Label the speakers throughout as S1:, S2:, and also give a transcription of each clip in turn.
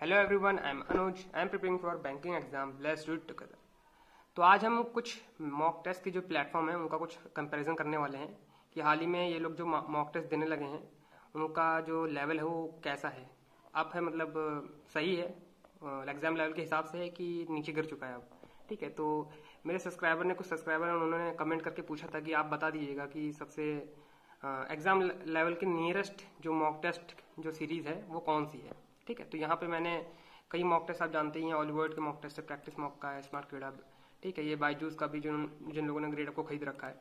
S1: Hello everyone, I am Anuj. I am preparing for banking exam. Let's do it together. तो आज हम कुछ mock test के जो प्लेटफॉर्म है उनका कुछ कंपैरिजन करने वाले हैं कि हाल ही में ये लोग जो मॉक टेस्ट देने लगे हैं उनका जो लेवल है वो कैसा है, अब है मतलब सही है एग्जाम लेवल के हिसाब से है कि नीचे गिर चुका है अब। ठीक है, तो मेरे सब्सक्राइबर ने कुछ सब्सक्राइबर उन्होंने कमेंट करके पूछा था कि आप बता दीजिएगा कि सबसे एग्जाम लेवल के नियरेस्ट जो मॉक टेस्ट जो सीरीज है वो कौन सी है। ठीक है, तो यहाँ पे मैंने कई मॉक टेस्ट आप जानते ही हैं, ऑलिवर्ड के मॉक टेस्ट है, प्रैक्टिस मॉक का है, स्मार्ट क्रीडा। ठीक है, ये बायजूस का भी जिन लोगों ने ग्रेड को खरीद रखा है।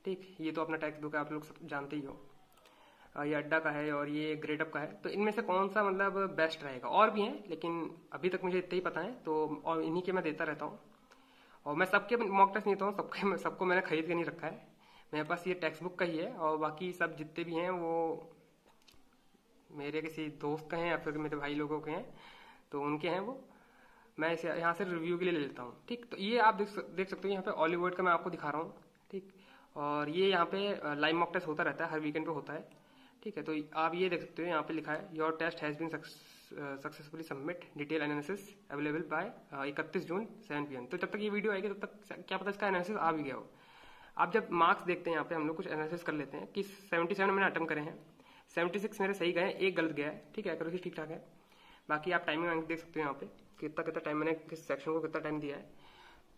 S1: ठीक, ये तो अपना टेक्स्ट बुक है, आप लोग सब जानते ही हो। ये अड्डा का है और ये ग्रेडअप का है। तो इनमें से कौन सा मतलब बेस्ट रहेगा, और भी हैं लेकिन अभी तक मुझे इतना ही पता है, तो और इन्हीं के मैं देता रहता हूँ। और मैं सबके मॉक टेस्ट नहीं देता हूँ, सबको मैंने खरीद के नहीं रखा है। मेरे पास ये टेक्स्ट बुक का ही है और बाकी सब जितने भी हैं वो मेरे किसी दोस्त का हैं या फिर मेरे भाई लोगों के हैं, तो उनके हैं वो। मैं इसे यहाँ से रिव्यू के लिए ले लेता हूँ। ठीक, तो ये आप देख सकते हो यहाँ पे ऑलिवर्ड का मैं आपको दिखा रहा हूँ। ठीक, और ये यहाँ पे लाइव मॉक टेस्ट होता रहता है, हर वीकेंड पे होता है। ठीक है, तो आप ये देख सकते हो यहाँ पे लिखा है your test has been successfully submit, detail analysis available by 31 June 7 PM। तो जब तक ये वीडियो आएगी तब तक क्या पता इसका एनालिसिस आ भी गया हो। आप जब मार्क्स देखते हैं यहाँ पे हम लोग कुछ एनालिसिस कर लेते हैं कि 77 मैंने अटेम्प्ट करे हैं, 76 मेरे सही गए, एक गलत गया है। ठीक है, एक्यूरेसी ठीक ठाक है। बाकी आप टाइमिंग देख सकते हो यहाँ पे कितना कितना टाइम मैंने किस सेक्शन को कितना टाइम दिया है।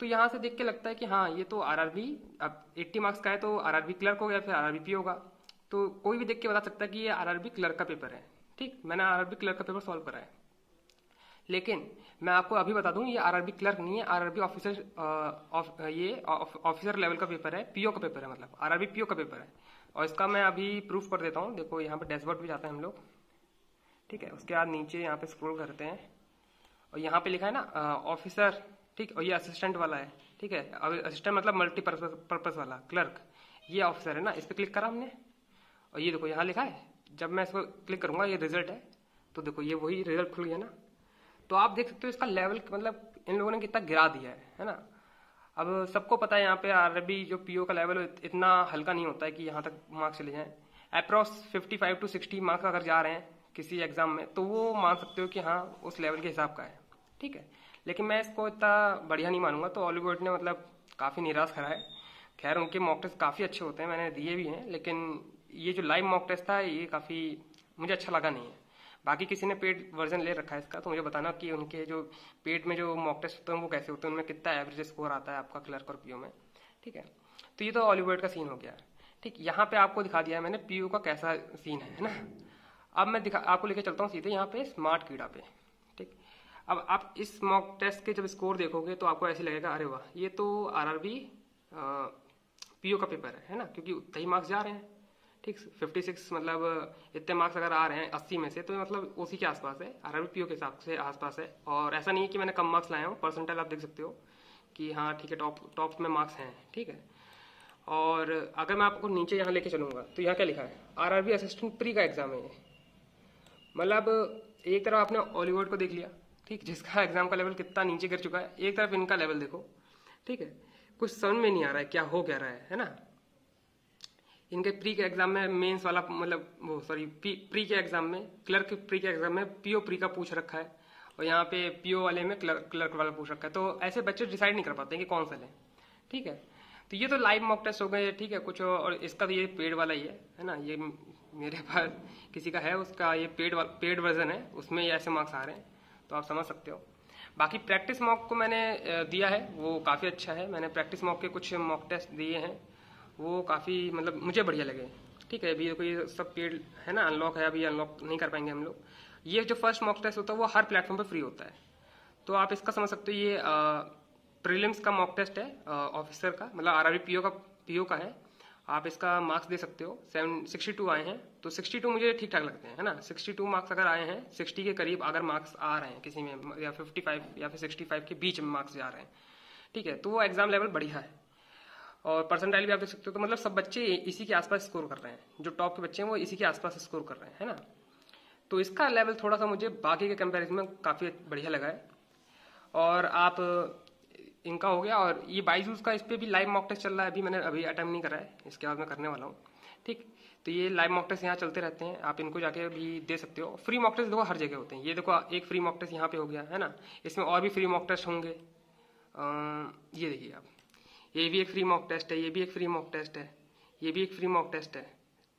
S1: तो यहाँ से देख के लगता है कि हाँ ये तो आरआरबी, अब 80 मार्क्स का है तो आरआरबी क्लर्क हो गया, फिर आरआरबी पी होगा। तो कोई भी देख के बता सकता है कि ये आरआरबी क्लर्क का पेपर है। ठीक, मैंने आरआरबी क्लर्क का पेपर सॉल्व करा है, लेकिन मैं आपको अभी बता दूं ये आरआरबी क्लर्क नहीं है, आरआरबी ऑफिसर, ये ऑफिसर लेवल का पेपर है, पीओ का पेपर है, मतलब आरआरबी पीओ का पेपर है। और इसका मैं अभी प्रूफ कर देता हूँ। देखो यहाँ पे डैशबोर्ड पे जाते हैं हम लोग। ठीक है, उसके बाद नीचे यहाँ पे स्क्रॉल करते हैं और यहाँ पे लिखा है ना ऑफिसर। ठीक, और ये असिस्टेंट वाला है। ठीक है, अब असिस्टेंट मतलब मल्टीपर्पज वाला, क्लर्क ये ऑफिसर है ना, इस पर क्लिक करा हमने और ये देखो यहाँ लिखा है। जब मैं इसको क्लिक करूंगा ये रिजल्ट है, तो देखो ये वही रिजल्ट खुल गया ना। तो आप देख सकते हो इसका लेवल मतलब इन लोगों ने कितना गिरा दिया है ना। अब सबको पता है यहाँ पे आरआरबी जो पीओ का लेवल इतना हल्का नहीं होता है कि यहाँ तक मार्क्स चले जाएं। अप्रॉक्स 55 to 60 मार्क्स अगर जा रहे हैं किसी एग्जाम में तो वो मान सकते हो कि हाँ उस लेवल के हिसाब का है। ठीक है, लेकिन मैं इसको इतना बढ़िया नहीं मानूंगा। तो ऑलिवर्ड ने मतलब काफ़ी निराश करा है। खैर उनके मॉक टेस्ट काफ़ी अच्छे होते हैं, मैंने दिए भी हैं, लेकिन ये जो लाइव मॉक टेस्ट था ये काफ़ी मुझे अच्छा लगा नहीं है। बाकी किसी ने पेड वर्जन ले रखा है इसका, तो मुझे बताना कि उनके जो पेड में जो मॉक टेस्ट होते हैं वो कैसे होते हैं, उनमें कितना एवरेज स्कोर आता है आपका क्लर्क और पीओ में। ठीक है, तो ये तो ऑलिवर्ड का सीन हो गया। ठीक, यहाँ पे आपको दिखा दिया है मैंने पीओ का कैसा सीन है ना। अब मैं आपको लेके चलता हूँ सीधे यहाँ पे स्मार्ट कीड़ा पे। ठीक, अब आप इस मॉक टेस्ट के जब स्कोर देखोगे तो आपको ऐसे लगेगा अरे वाह ये तो आरआरबी पीओ का पेपर है ना, क्योंकि उतने ही मार्क्स जा रहे हैं। ठीक, 56 मतलब इतने मार्क्स अगर आ रहे हैं 80 में से, तो मतलब उसी के आसपास है, आरआरबी पीओ के हिसाब से आसपास है। और ऐसा नहीं है कि मैंने कम मार्क्स लाया हूँ, परसेंटाइल आप देख सकते हो कि हाँ ठीक है टॉप में मार्क्स हैं। ठीक है, और अगर मैं आपको नीचे यहाँ लेके चलूंगा तो यहाँ क्या लिखा है, आरआरबी असिस्टेंट प्री का एग्जाम है ये। मतलब एक तरफ आपने ऑलिवर्ड को देख लिया, ठीक, जिसका एग्जाम का लेवल कितना नीचे गिर चुका है, एक तरफ इनका लेवल देखो। ठीक है, कुछ समझ में नहीं आ रहा है क्या हो क्या रहा है ना। इनके प्री के एग्जाम में मेंस वाला मतलब वो सॉरी प्री के एग्जाम में, क्लर्क प्री के एग्जाम में पीओ प्री का पूछ रखा है और यहाँ पे पीओ वाले में क्लर्क वाला पूछ रखा है। तो ऐसे बच्चे डिसाइड नहीं कर पाते कि कौन सा लें। ठीक है, तो ये तो लाइव मॉक टेस्ट हो गए। ठीक है, कुछ और इसका तो ये पेड वाला ही है ना। ये मेरे पास किसी का है, उसका ये पेड वर्जन है, उसमें ये ऐसे मार्क्स आ रहे हैं, तो आप समझ सकते हो। बाकी प्रैक्टिस मॉक को मैंने दिया है, वो काफ़ी अच्छा है। मैंने प्रैक्टिस मॉक के कुछ मॉक टेस्ट दिए हैं, वो काफ़ी मतलब मुझे बढ़िया लगे। ठीक है, अभी कोई सब पेड है ना, अनलॉक है, अभी अनलॉक नहीं कर पाएंगे हम लोग। ये जो फर्स्ट मॉक टेस्ट होता है वो हर प्लेटफॉर्म पे फ्री होता है, तो आप इसका समझ सकते हो। ये प्रीलिम्स का मॉक टेस्ट है ऑफिसर का, मतलब आरआरबी पीओ का है। आप इसका मार्क्स दे सकते हो। 62 आए हैं, तो 62 मुझे ठीक ठाक लगते हैं है ना। 62 मार्क्स अगर आए हैं, 60 के करीब अगर मार्क्स आ रहे हैं किसी में, या 55 या फिर 65 के बीच में मार्क्स जा रहे हैं, ठीक है, तो वो एग्जाम लेवल बढ़िया है। और परसेंटाइल भी आप देख सकते हो, तो मतलब सब बच्चे इसी के आसपास स्कोर कर रहे हैं, जो टॉप के बच्चे हैं वो इसी के आसपास स्कोर कर रहे हैं है ना। तो इसका लेवल थोड़ा सा मुझे बाकी के कंपैरिजन में काफ़ी बढ़िया लगा है। और आप इनका हो गया, और ये बायजूस का इस पर भी लाइव मॉक टेस्ट चल रहा है, अभी मैंने अटेम्प्ट नहीं करा है, इसके बाद मैं करने वाला हूँ। ठीक, तो ये लाइव मॉक टेस्ट यहाँ चलते रहते हैं, आप इनको जाके भी दे सकते हो। फ्री मॉक टेस्ट देखो हर जगह होते हैं, ये देखो एक फ्री मॉक टेस्ट यहाँ पे हो गया है ना, इसमें और भी फ्री मॉक टेस्ट होंगे। ये देखिए आप, ये भी एक फ्री मॉक टेस्ट है, ये भी एक फ्री मॉक टेस्ट है, ये भी एक फ्री मॉक टेस्ट है,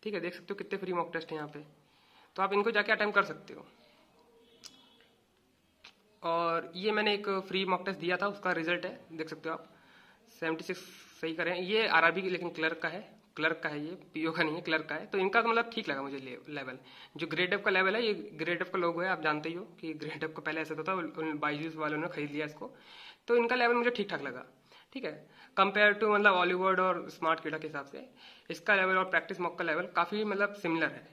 S1: ठीक है। देख सकते हो कितने फ्री मॉक टेस्ट है यहाँ पे, तो आप इनको जाके अटेम्प्ट कर सकते हो। और ये मैंने एक फ्री मॉक टेस्ट दिया था, उसका रिजल्ट है, देख सकते हो आप 76 सही करें। ये आरआरबी की लेकिन क्लर्क का है, क्लर्क का है, ये पीओ का नहीं है, क्लर्क का है। तो इनका तो मतलब ठीक लगा मुझे लेवल। जो ग्रेड एफ का लेवल है, ये ग्रेड एफ का लोगो है, आप जानते ही हो कि ग्रेड एफ का पहले ऐसा था, बाईजूस वालों ने खरीद लिया इसको। तो इनका लेवल मुझे ठीक ठाक लगा, ठीक है। कंपेयर टू मतलब ऑलीवर्ड और स्मार्ट कीड़ा के हिसाब से इसका लेवल और प्रैक्टिस मॉक का लेवल काफ़ी मतलब सिमिलर है।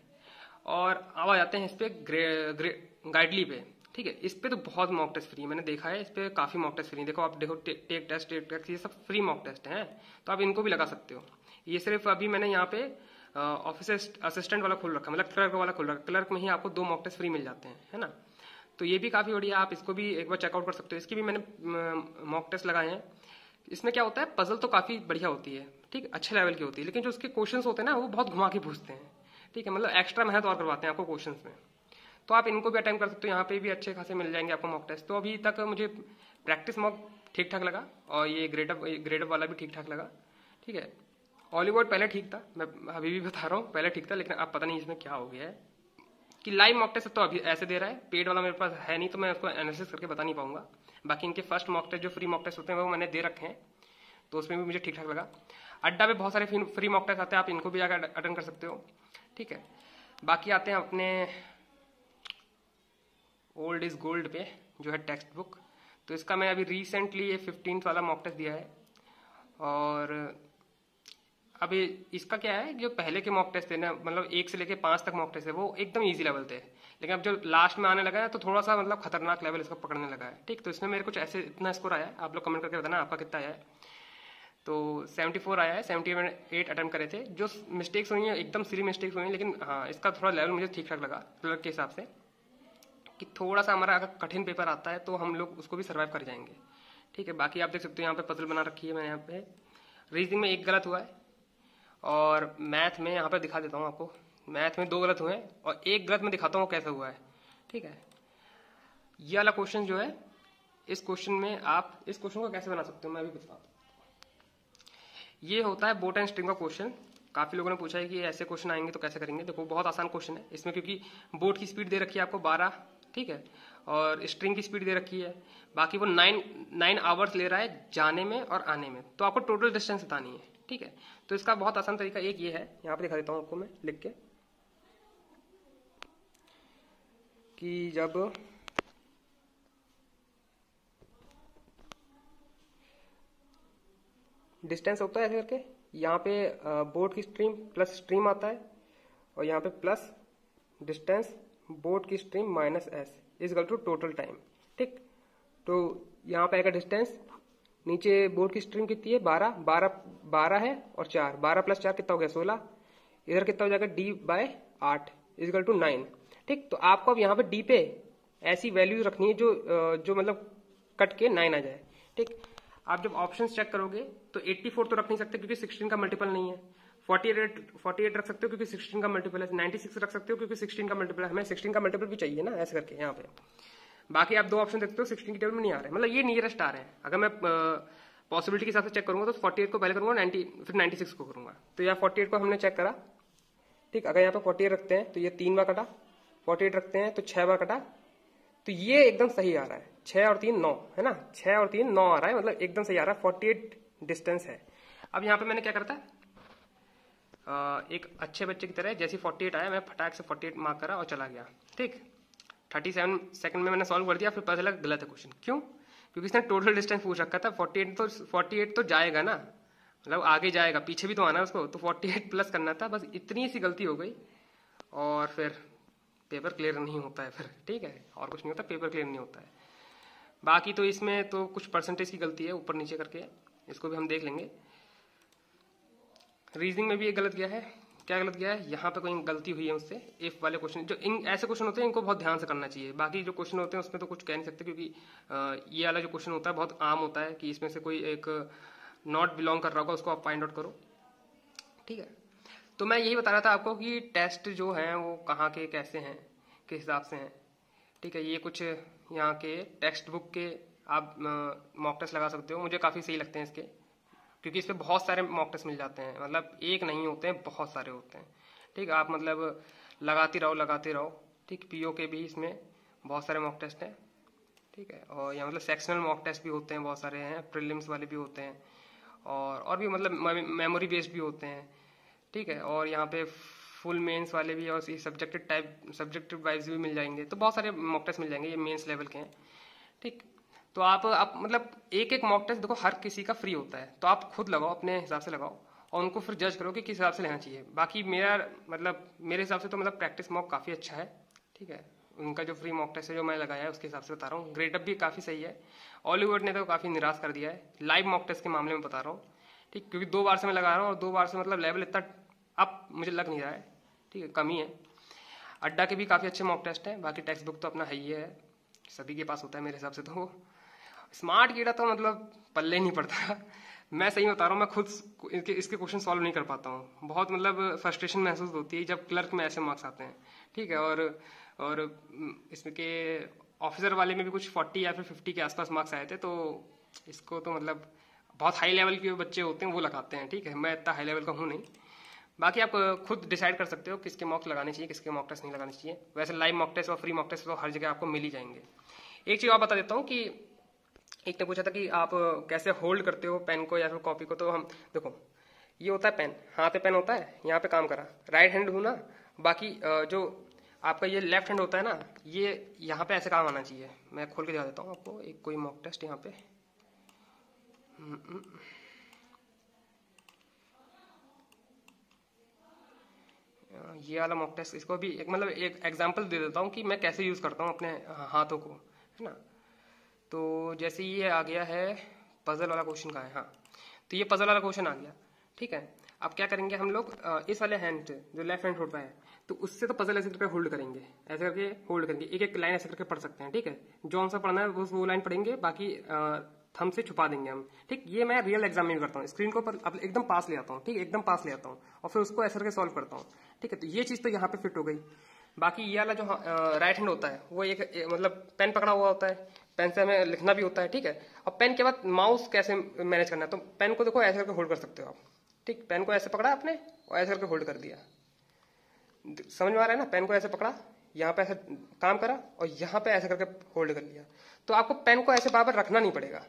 S1: और अब आ जाते हैं इस पर गाइडली पे, ठीक है। इस पे तो बहुत मॉक टेस्ट फ्री मैंने देखा है, इस पे काफ़ी मॉक टेस्ट फ्री। देखो आप देखो टेक टेस्ट ये सब फ्री मॉक टेस्ट हैं, तो आप इनको भी लगा सकते हो। ये सिर्फ अभी मैंने यहाँ पे ऑफिस असिस्टेंट वाला खोल रखा, मतलब क्लर्क वाला खोल रखा, क्लर्क में ही आपको 2 मॉक टेस्ट फ्री मिल जाते हैं, है ना। तो ये भी काफ़ी बढ़िया, आप इसको भी एक बार चेकआउट कर सकते हो। इसकी भी मैंने मॉक टेस्ट लगाए हैं। इसमें क्या होता है, पजल तो काफ़ी बढ़िया होती है, ठीक, अच्छे लेवल की होती है, लेकिन जो उसके क्वेश्चन होते हैं ना, वो बहुत घुमा के पूछते हैं, ठीक है। मतलब एक्स्ट्रा मेहनत और करवाते हैं आपको क्वेश्चन में। तो आप इनको भी अटेम्प्ट कर सकते हो, यहाँ पे भी अच्छे खासे मिल जाएंगे आपको मॉक टेस्ट। तो अभी तक मुझे प्रैक्टिस मॉक ठीक ठाक लगा, और ये ग्रेडअप वाला भी ठीक ठाक लगा, ठीक है। हॉलीवुड पहले ठीक था, मैं अभी भी बता रहा हूँ, पहले ठीक था, लेकिन अब पता नहीं इसमें क्या हो गया है कि लाइव मॉक टेस्ट तो अभी ऐसे दे रहा है, पेड वाला मेरे पास है नहीं, तो मैं उसको एनालिसिस करके बता नहीं पाऊंगा। बाकी इनके फर्स्ट मॉक टेस्ट जो फ्री मॉक टेस्ट होते हैं वो मैंने दे रखे हैं, तो उसमें भी मुझे ठीक ठाक लगा। अड्डा पे बहुत सारे फ्री मॉक टेस्ट आते हैं, आप इनको भी जाकर अटेंड कर सकते हो, ठीक है। बाकी आते हैं अपने ओल्ड इज गोल्ड पे, जो है टेक्स्ट बुक। तो इसका मैं अभी रिसेंटली ये 15th वाला मॉक टेस्ट दिया है। और अभी इसका क्या है, जो पहले के मॉक टेस्ट थे ना, मतलब 1 से लेके 5 तक मॉक टेस्ट है, वो एकदम इजी लेवल थे। लेकिन अब जो लास्ट में आने लगा है, तो थोड़ा सा मतलब खतरनाक लेवल इसका पकड़ने लगा है, ठीक। तो इसमें मेरे कुछ ऐसे इतना स्कोर आया है, आप लोग कमेंट करके बताना आपका कितना आया है। तो 74 आया है, 78 अटेम्प्ट करे थे। जो मिस्टेक्स हुई हैं एकदम सिली मिस्टेक्स हुई हैं, लेकिन हाँ इसका थोड़ा लेवल मुझे ठीक ठाक लगा क्लर्क के हिसाब से, कि थोड़ा सा हमारा अगर कठिन पेपर आता है तो हम लोग उसको भी सर्वाइव कर जाएंगे, ठीक है। बाकी आप देख सकते हो यहाँ पे पजल बना रखी है मैंने, यहाँ पे रीजनिंग में 1 गलत हुआ है, और मैथ में यहाँ पे दिखा देता हूँ आपको, मैथ में 2 गलत हुए हैं, और 1 गलत में दिखाता हूँ कैसे हुआ है, ठीक है। ये वाला क्वेश्चन जो है, इस क्वेश्चन में आप इस क्वेश्चन को कैसे बना सकते हो मैं भी बताता हूँ। ये होता है बोट एंड स्ट्रिंग का क्वेश्चन। काफी लोगों ने पूछा है कि ऐसे क्वेश्चन आएंगे तो कैसे करेंगे। देखो बहुत आसान क्वेश्चन है इसमें, क्योंकि बोट की स्पीड दे रखी है आपको 12, ठीक है, और स्ट्रिंग की स्पीड दे रखी है, बाकी वो 9 आवर्स ले रहा है जाने में और आने में, तो आपको टोटल डिस्टेंस बतानी है, ठीक है। तो इसका बहुत आसान तरीका एक ये है, यहाँ पे दिखा देता हूँ आपको मैं लिख के, कि जब डिस्टेंस होता है ऐसे करके, यहाँ पे बोट की स्ट्रीम प्लस स्ट्रीम आता है, और यहाँ पे प्लस डिस्टेंस बोट की stream minus s is equal to total time, ठीक। तो यहाँ पे आएगा डिस्टेंस, नीचे बोट की स्ट्रीम कितनी है 12 है, और 4 12 प्लस 4 कितना हो गया 16, इधर कितना हो जाएगा d/8 इजकल टू 9, ठीक। तो आपको अब यहाँ पे d पे ऐसी वैल्यूज रखनी है जो मतलब कट के 9 आ जाए, ठीक। आप जब ऑप्शंस चेक करोगे तो 84 तो रख नहीं सकते क्योंकि 16 का मल्टीपल नहीं है, 48 रख सकते हो क्योंकि 16 का मल्टीपल है, 96 रख सकते हो क्योंकि 16 का मल्टीपल है, हमें 16 का मल्टीपल भी चाहिए ना, ऐसे करके यहाँ पे। बाकी आप 2 ऑप्शन देखते हो 16 की टेबल में नहीं आ रहे, मतलब ये नियरेस्ट आ रहे हैं। अगर मैं पॉसिबिलिटी के हिसाब से चेक करूंगा तो 48 को पहले करूंगा, 90 फिर 96 को करूंगा। तो यहाँ 48 को हमने चेक करा, ठीक। अगर यहाँ पे 48 रखते हैं तो ये 3 बार कटा, 48 रखते हैं तो 6 बार कटा, तो ये एकदम सही आ रहा है, 6 और 3 9 है ना, 6 और 3 9 आ रहा है, मतलब एकदम सही आ रहा है, 48 डिस्टेंस है। अब यहाँ पे मैंने क्या करता है, एक अच्छे बच्चे की तरह जैसे 48 आया मैं फटाक से 48 मार्क करा और चला गया, ठीक। 37 सेकंड में मैंने सॉल्व कर दिया, फिर पता चला गलत है क्वेश्चन। क्यों? क्योंकि इसने टोटल डिस्टेंस पूछ रखा था, 48 तो जाएगा ना, मतलब आगे जाएगा, पीछे भी तो आना है उसको, तो 48 प्लस करना था, बस इतनी सी गलती हो गई और फिर पेपर क्लियर नहीं होता है फिर, ठीक है, और कुछ नहीं होता, पेपर क्लियर नहीं होता है। बाकी तो इसमें तो कुछ परसेंटेज की गलती है ऊपर नीचे करके, इसको भी हम देख लेंगे। रीजनिंग में भी एक गलत गया है, क्या गलत गया है, यहाँ पे कोई गलती हुई है उससे, इफ वाले क्वेश्चन, जो इन ऐसे क्वेश्चन होते हैं इनको बहुत ध्यान से करना चाहिए। बाकी जो क्वेश्चन होते हैं उसमें तो कुछ कह नहीं सकते, क्योंकि ये वाला जो क्वेश्चन होता है बहुत आम होता है कि इसमें से कोई एक नॉट बिलोंग कर रहा होगा, उसको आप फाइंड आउट करो, ठीक है। तो मैं यही बता रहा था आपको कि टेस्ट जो हैं वो कहाँ के कैसे हैं, किस हिसाब से हैं। ठीक है, ये कुछ यहाँ के टेक्स्ट बुक के आप मॉक टेस्ट लगा सकते हो। मुझे काफ़ी सही लगते हैं इसके, क्योंकि इस पर बहुत सारे मॉक टेस्ट मिल जाते हैं, मतलब एक नहीं होते हैं, बहुत सारे होते हैं। ठीक है, आप मतलब लगाते रहो। ठीक, पीओ के भी इसमें बहुत सारे मॉक टेस्ट हैं। ठीक है, और यहाँ मतलब सेक्शनल मॉक टेस्ट भी होते हैं, बहुत सारे हैं, प्रीलिम्स वाले भी होते हैं, और भी मतलब मेमोरी बेस्ड भी होते हैं। ठीक है, और यहाँ पे फुल मेंस वाले भी और सब्जेक्टिव वाइज भी मिल जाएंगे। तो बहुत सारे मॉक टेस्ट मिल जाएंगे, ये मेंस लेवल के हैं। ठीक, तो आप मतलब एक एक मॉक टेस्ट देखो हर किसी का फ्री होता है, तो आप खुद लगाओ, अपने हिसाब से लगाओ और उनको फिर जज करो कि किस हिसाब से लेना चाहिए। बाकी मेरे हिसाब से तो मतलब प्रैक्टिस मॉक काफ़ी अच्छा है। ठीक है, उनका जो फ्री मॉक टेस्ट है जो मैं लगाया है उसके हिसाब से बता रहा हूँ। ग्रेड अप भी काफ़ी सही है। ऑलीवुड ने तो काफ़ी निराश कर दिया है लाइव मॉक टेस्ट के मामले में बता रहा हूँ। ठीक, क्योंकि 2 बार से मैं लगा रहा हूँ और 2 बार से मतलब लेवल इतना अप मुझे लग नहीं रहा है। ठीक है, कमी है। अड्डा के भी काफ़ी अच्छे मॉक टेस्ट हैं। बाकी टेक्स्ट बुक तो अपना है ही है, सभी के पास होता है मेरे हिसाब से। तो स्मार्ट कीड़ा तो मतलब पल्ले नहीं पड़ता। मैं सही बता रहा हूँ, मैं खुद इसके क्वेश्चन सॉल्व नहीं कर पाता हूँ। बहुत मतलब फ्रस्ट्रेशन महसूस होती है जब क्लर्क में ऐसे मार्क्स आते हैं। ठीक है, और इसके ऑफिसर वाले में भी कुछ 40 या फिर 50 के आसपास मार्क्स आए थे। तो इसको तो मतलब बहुत हाई लेवल के बच्चे होते हैं वो लगाते हैं। ठीक है, मैं इतना हाई लेवल का हूँ नहीं। बाकी आप खुद डिसाइड कर सकते हो किसके मॉक लगाने चाहिए, किसके मॉक टेस्ट नहीं लगाने चाहिए। वैसे लाइव मॉक टेस्ट और फ्री मॉक टेस्ट तो हर जगह आपको मिल ही जाएंगे। एक चीज़ और बता देता हूँ कि एक ने पूछा था कि आप कैसे होल्ड करते हो पेन को या फिर कॉपी को। तो हम देखो, ये होता है पेन, हाथ पे पेन होता है, यहाँ पे काम करा, राइट हैंड हूँ ना। बाकी जो आपका ये लेफ्ट हैंड होता है ना, ये यहाँ पे ऐसे काम आना चाहिए। मैं खोल के दिखा देता हूँ आपको एक कोई मॉक टेस्ट यहाँ पे। ये वाला मॉक टेस्ट, इसको भी एक मतलब एक एग्जांपल दे देता हूँ कि मैं कैसे यूज़ करता हूँ अपने हाथों को, है ना। तो जैसे ये आ गया है पजल वाला क्वेश्चन का है, हाँ, तो ये पजल वाला क्वेश्चन आ गया। ठीक है, अब क्या करेंगे हम लोग, इस वाले हैंड से जो लेफ्ट हैंड होता है, तो उससे तो पजल ऐसे करके होल्ड करेंगे, ऐसे करके होल्ड करेंगे, एक एक लाइन ऐसे करके पढ़ सकते हैं। ठीक है, जो सा पढ़ना है वो लाइन पढ़ेंगे, बाकी थंब से छुपा देंगे हम। ठीक, ये मैं रियल एग्जाम में भी करता हूँ, स्क्रीन को पर एकदम पास ले आता हूँ। ठीक, एकदम पास ले आता हूँ और फिर उसको ऐसे करके सॉल्व करता हूँ। ठीक है, तो ये चीज़ तो यहाँ पे फिट हो गई। बाकी ये वाला जो राइट हैंड होता है वो एक मतलब पेन पकड़ा हुआ होता है, पेन से हमें लिखना भी होता है। ठीक है, और पेन के बाद माउस कैसे मैनेज करना है, तो पेन को देखो ऐसे करके होल्ड कर सकते हो आप। ठीक, पेन को ऐसे पकड़ा आपने और ऐसे करके होल्ड कर दिया, समझ में आ रहा है ना। पेन को ऐसे पकड़ा, यहाँ पे ऐसे काम करा और यहाँ पे ऐसे करके होल्ड कर लिया। तो आपको पेन को ऐसे बार बार रखना नहीं पड़ेगा,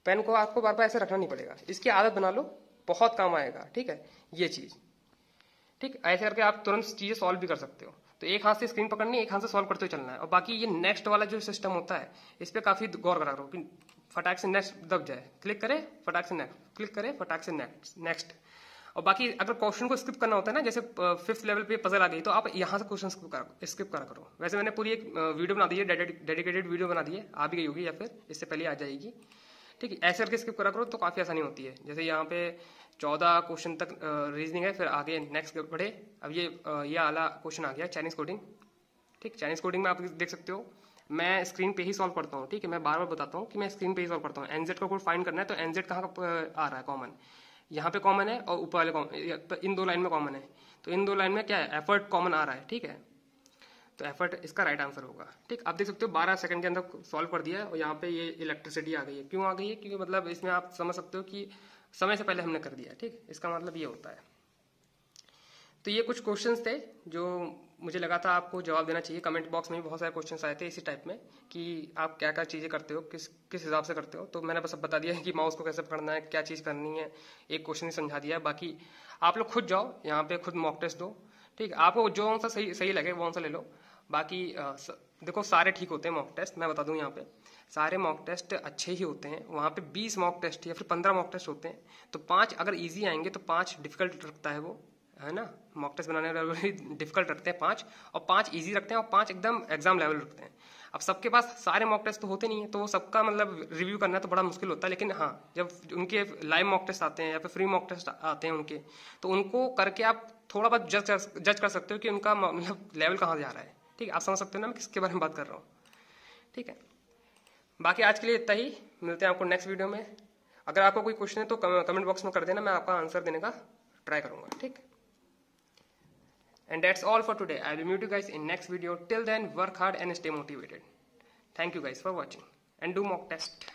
S1: पेन को आपको बार बार ऐसे रखना नहीं पड़ेगा। इसकी आदत बना लो, बहुत काम आएगा। ठीक है, ये चीज, ठीक, ऐसे करके आप तुरंत चीजें सॉल्व भी कर सकते हो। तो एक हाथ से स्क्रीन पकड़नी है, एक हाथ से सॉल्व करते हुए चलना है। और बाकी ये नेक्स्ट वाला जो सिस्टम होता है, इस पे काफी गौर करा करो कि फटाक से नेक्स्ट दब जाए, क्लिक करे फटाक से नेक्स्ट, क्लिक करे फटाक से नेक्स्ट। और बाकी अगर क्वेश्चन को स्किप करना होता है ना, जैसे 5th लेवल पे पजल आ गई, तो आप यहाँ से क्वेश्चन स्किप करा करो। वैसे मैंने पूरी एक वीडियो बना दी है, डेडिकेटेड वीडियो बना दी है, आ भी गई होगी या फिर इससे पहले आ जाएगी। ठीक है, ऐसे करके स्किप करा करो तो काफी आसानी होती है। जैसे यहाँ पे 14 क्वेश्चन तक रीजनिंग है, फिर आगे नेक्स्ट बढ़े। अब ये आला क्वेश्चन आ गया चाइनीज कोडिंग। ठीक, चाइनीज कोडिंग में आप देख सकते हो मैं स्क्रीन पे ही सॉल्व करता हूँ। ठीक है, मैं बार बार बताता हूँ कि मैं स्क्रीन पे ही सॉल्व करता हूँ। एनजेड का कोड फाइंड करना है, तो एनजेड कहाँ आ रहा है, कॉमन यहाँ पे कॉमन है और ऊपर वाले कॉमन, इन 2 लाइन में कॉमन है। तो इन 2 लाइन में क्या है, एफर्ट कॉमन आ रहा है। ठीक है, तो एफर्ट इसका राइट आंसर होगा। ठीक, आप देख सकते हो 12 सेकंड के अंदर सॉल्व कर दिया है। और यहाँ पे ये इलेक्ट्रिसिटी आ गई है, क्यों आ गई है, क्योंकि मतलब इसमें आप समझ सकते हो कि समय से पहले हमने कर दिया। ठीक, इसका मतलब ये होता है। तो ये कुछ क्वेश्चंस थे जो मुझे लगा था आपको जवाब देना चाहिए। कमेंट बॉक्स में भी बहुत सारे क्वेश्चंस आए थे इसी टाइप में कि आप क्या क्या चीज़ें करते हो, किस हिसाब से करते हो। तो मैंने बस अब बता दिया है कि माउस को कैसे पकड़ना है, क्या चीज़ करनी है, एक क्वेश्चन ही समझा दिया है। बाकी आप लोग खुद जाओ यहाँ पे, खुद मॉक टेस्ट दो। ठीक, आपको जो सा सही लगे वो सा ले लो। बाकी देखो सारे ठीक होते हैं मॉक टेस्ट, मैं बता दूं यहाँ पे सारे मॉक टेस्ट अच्छे ही होते हैं। वहाँ पे 20 मॉक टेस्ट या फिर 15 मॉक टेस्ट होते हैं, तो 5 अगर इजी आएंगे तो 5 डिफिकल्ट रखता है वो, है ना। मॉक टेस्ट बनाने वाले डिफिकल्ट रखते हैं 5, और 5 इजी रखते हैं, और 5 एकदम एग्जाम लेवल रखते हैं। अब सबके पास सारे मॉक टेस्ट तो होते नहीं है, तो सबका मतलब रिव्यू करना तो बड़ा मुश्किल होता है। लेकिन हाँ, जब उनके लाइव मॉक टेस्ट आते हैं या फिर फ्री मॉक टेस्ट आते हैं उनके, तो उनको करके आप थोड़ा बहुत जज कर सकते हो कि उनका मतलब लेवल कहाँ जा रहा है। ठीक है, आप समझ सकते हो ना मैं किसके बारे में बात कर रहा हूँ। ठीक है, बाकी आज के लिए इतना ही, मिलते हैं आपको नेक्स्ट वीडियो में। अगर आपको कोई क्वेश्चन है तो कमेंट बॉक्स में कर देना, मैं आपका आंसर देने का ट्राई करूँगा। ठीक। And that's all for today. I will meet you guys in next video. Till then, work hard and stay motivated. Thank you guys for watching and do mock test.